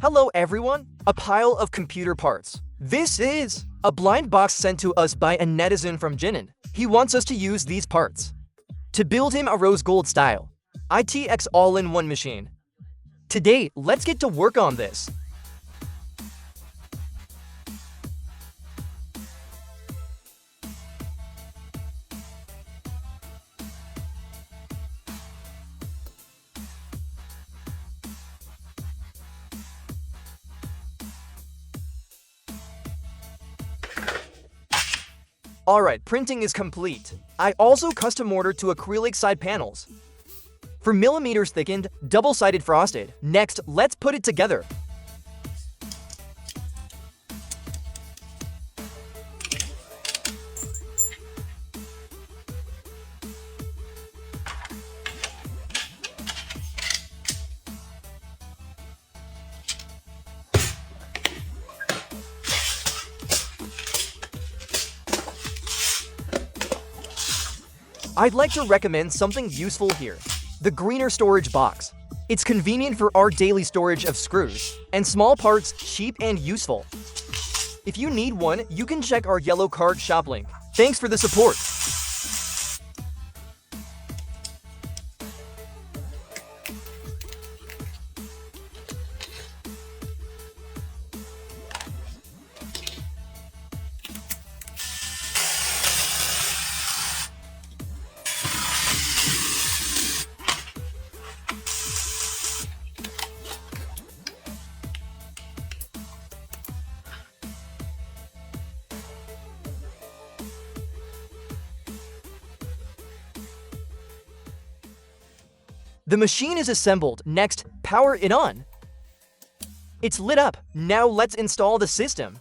Hello everyone, a pile of computer parts. This is a blind box sent to us by a netizen from Jinan. He wants us to use these parts to build him a Rose Gold style ITX All-In-One machine. Today, let's get to work on this. Alright, printing is complete. I also custom ordered to acrylic side panels for millimeters thickened, double-sided frosted. Next, let's put it together. I'd like to recommend something useful here. The greener storage box. It's convenient for our daily storage of screws and small parts, cheap and useful. If you need one, you can check our yellow card shop link. Thanks for the support. The machine is assembled. Next, power it on. It's lit up. Now let's install the system.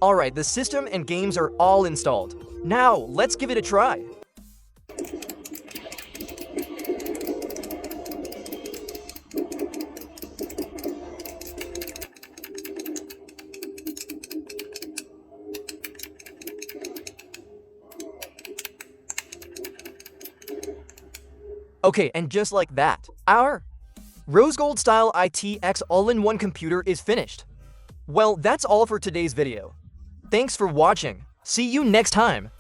Alright, the system and games are all installed. Now, let's give it a try. Okay, and just like that, our Rose Gold style ITX All-In-One computer is finished. Well, that's all for today's video. Thanks for watching. See you next time.